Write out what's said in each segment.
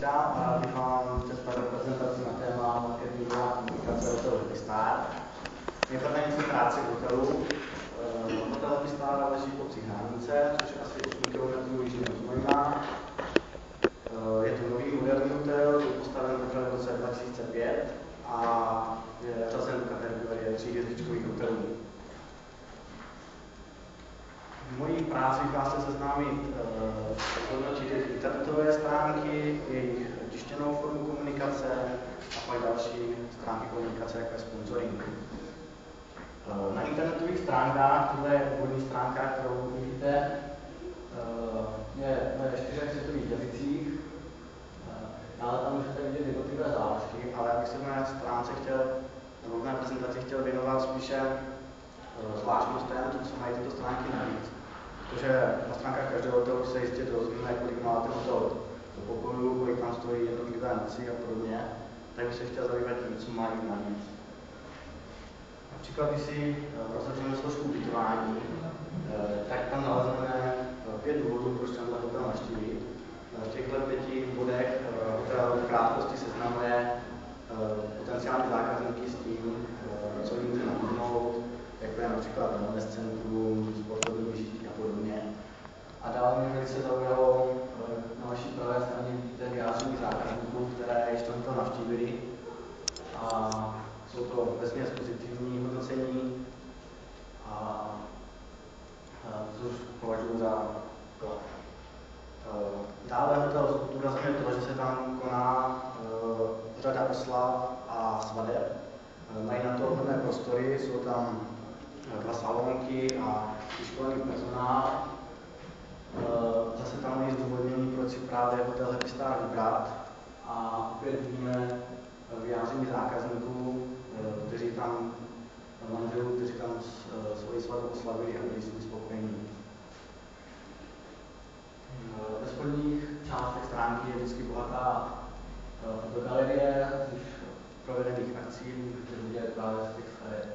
Petřa a rád bych vám představil prezentaci na téma marketingová komunikace hotelu Happy Star. Nejprve něco krátce k hotelu. Hotel Happy Star leží v obci Hranice, což je asi 8 km jižně od Znojma. Je to nový moderní hotel, byl postaven teprve v roce 2005 a je řazen do kategorie 3hvězdičkových hotelů. V mojí práci bych vás chtěl seznámit hodnotit jejich internetové stránky, jejich tištěnou formu komunikace a pak další stránky komunikace, jako je sponsoring. Na internetových stránkách, tohle je úvodní stránka, kterou vidíte, je ve 4 světových jazycích. Dále tam můžete vidět jednotlivé záložky, ale já bych se v mé stránce v mé prezentaci chtěl věnovat spíše zvláštnostem, co mají tyto stránky navíc. Protože na stránkách každého hotelu se jistě dozvíme, kolik má ten hotel do pokoju, kolik tam stojí jednotlivé noci a podobně, tak bych se chtěl zabývat tím, co mají navíc. Například, když si rozhodneme složku ubytování, tak tam nalezneme 5 důvodů, proč tenhle hotel navštívit. V těchto 5 bodech hotel v krátkosti seznamuje potenciální zákazníky s tím, co jim může nabídnout, jako je například wellness centrum, sportovní vyžití a podobně. A dále mě velice zaujalo, na vaší pravé straně vidíte vyjádření zákazníků, které již tento navštívili. A jsou to vesměs pozitivní hodnocení, což považuji za klad. Dále hotel zdůrazňuje to, že se tam koná řada oslav a svadeb. Mají na to hodné prostory, jsou tam 2 salonky a vyškolený personál. Zase tam mají zdůvodnění, proč si právě hotel Happy Star vybrat. A opět vidíme vyjádření zákazníků, kteří tam svoji svatbu oslavili a byli s tím spokojení. Ve spodních částech stránky je vždycky bohatá fotogalerie z již provedených akcí, můžete vidět právě z těch skladeb.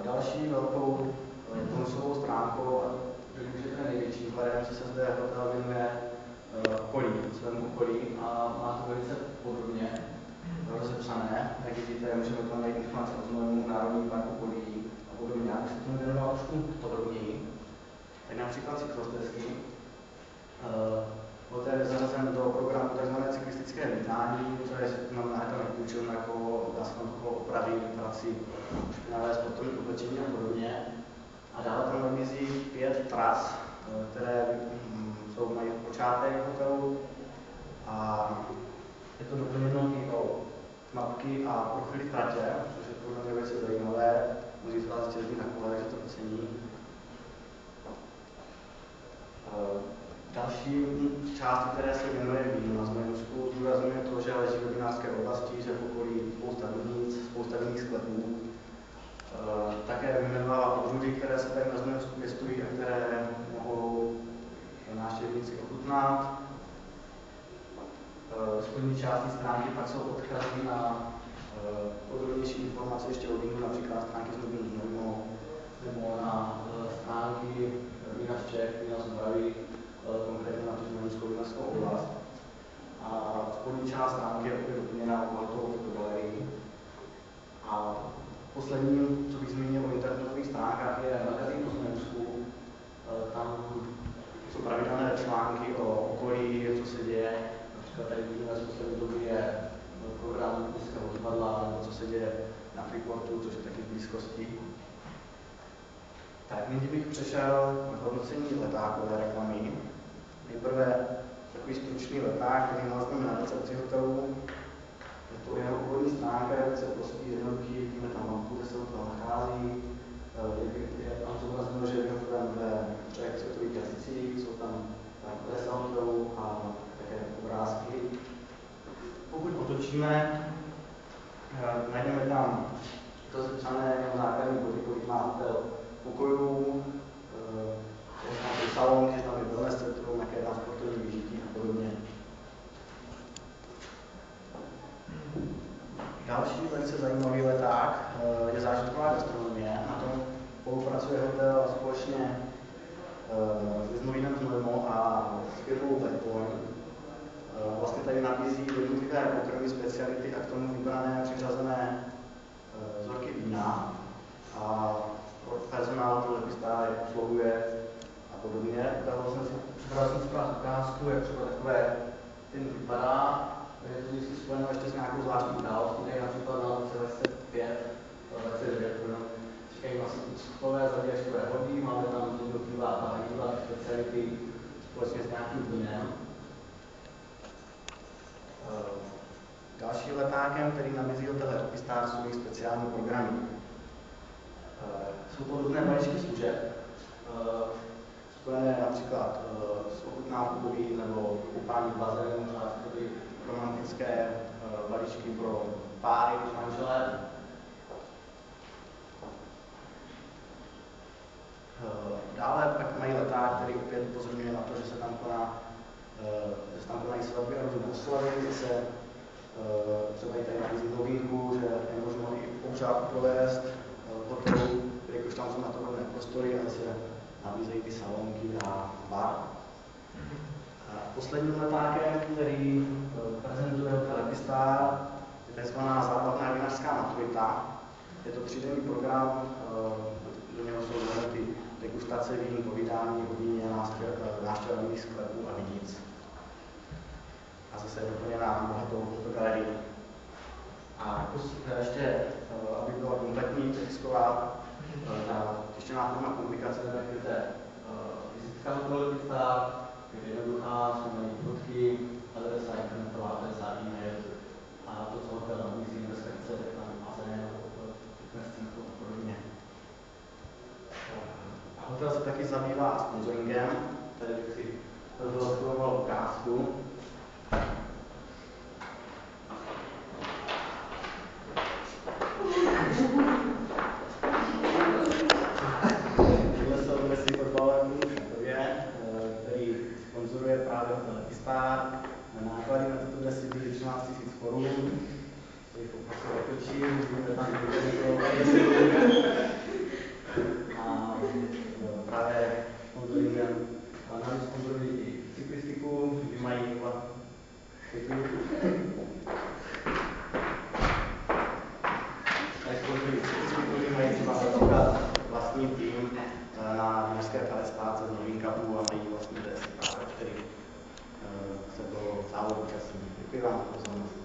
Další velkou bonusovou stránkou, a řekl bych, že to je největším kladem, že se zde hotel věnuje svému okolí a má to velice podrobně rozepsané. Jak vidíte, můžeme tam najít informace o Znojmu, Národním parku Podyjí a podobně. Já bych se tomu věnoval trošku podrobněji. Tak například cyklostezky. Hotel je zařazen do programu tzv. Cyklistické vítání, které znamená, že tam je půjčovna jako opravy, prací, špinavé sportovní oblečení a podobně. A dále tam nabízí 5 tras, které mají počátek hotelu a je to doplněno i o mapky a profily tratě, což je podle mě velice zajímavé. Mnozí z vás jezdí na kole, takže to ocení. Další část, které se věnuje vínu na Znojemsku, zdůrazňuje to, že leží v vinařské oblasti, že v okolí spousta vinic, spousta vinných sklepů. Také vyjmenovává odrůdy, které se tady na Znojemsku pěstují a které mohou návštěvníci ochutnat. V spodní části stránky pak jsou odkazy na podrobnější informace ještě o vínu, například na stránky z Znojmo nebo na stránky vína z Čech, vína z Moravy, konkrétně na tu znojemskou vinařskou oblast. A spodní část stránky je opět doplněna o bohatou fotogalerii. A poslední, co bych zmínil o internetových stránkách, je magazín o Znojemsku. Tam jsou pravidelné články o okolí, co se děje. Například tady vidíme z poslední doby je program Městského divadla, nebo co se děje na Freeportu, což je taky v blízkosti. Tak nyní bych přešel k hodnocení letákové reklamy. Nejprve takový stručný leták, který nalezneme na recepci hotelu. Je to jeho úvodní stránka, je velice prostý, jednoduchý, vidíme tam mapu, kde se hotel nachází. Je tam zobrazeno, že je vyhotoven ve 3 světových jazycích, jsou tam adresa hotelu a také obrázky. Pokud otočíme, najdeme tam rozepsané jeho základní body, kolik má hotel pokojů, že tam jsou salonky, že tam je wellness centrum, jaké je tam sportovní vyžití a podobně. Další velice zajímavý leták je zážitková gastronomie. Na tom spolupracuje hotel společně se Znojinem Znojmo a s firmou tady nabízí jednotlivé pokrmy, speciality a k tomu vybrané přiřazené vzorky vína. A personál to lepistá obsluhuje a podobně. Připravil jsem si vás ukázku, jak třeba takové ten vypadá. Je to vždycky spojeno ještě s nějakou zvláštní událostí, tady například na roce 25, 29, říkají vlastně skutové zavěřkové hodí, máme tam jednotlivá ta jídla, speciality společně s nějakým vínem. Další letákem, který nabízí hotel Lepistár, jsou jejich speciální programy. Jsou to různé balíčky služeb, spojené například s ochutnávkou nebo koupání v bazénu, třeba ty romantické balíčky pro páry, pro manželé. Dále pak mají leták, který opět upozorňuje na to, že se tam konají svatby a různé oslavy, zase třeba i tady nabízí novinku, že je možno i pohřeb provést v hotelu, jakož tam jsou na to rovné prostory a zase nabízejí ty salonky a bar. Posledním letákem, který prezentuje hotel Lepistár, je tzv. Zábavná vinařská maturita. Je to 3denní program, do něho jsou zahrnuty degustace vín, povídání o víně, návštěva vinných sklepů a vinic. A zase je doplněná bohatou fotogalerii. A ještě, aby byla kompletní tisková tištěná forma komunikace, najdete vizitka hotelu Lepistár, je jednoduchá, jsou na ní fotky, adresa, internetová adresa, e-mail a to, co hotel nabízí, dneska chce, tak tam bazén, fitness centrum a podobně. Hotel se taky zabývá sponsoringem, tady bych si rozhlasoval ukázku. Tyhle jsou dresy fotbalové klubu Šatově, který sponzoruje právě hotel Lepistár. Náklady na tyto dresy byly 13 000 korun. To jich opravdu otočím, vidíte tam a právě sponsoringem, navíc sponzorují i cyklistiku, kdy mají třeba vlastní tým na vinařské kalestáce z Novinkapů a mají vlastní dresy, který se toho závodu účastní. Děkuji vám za pozornost.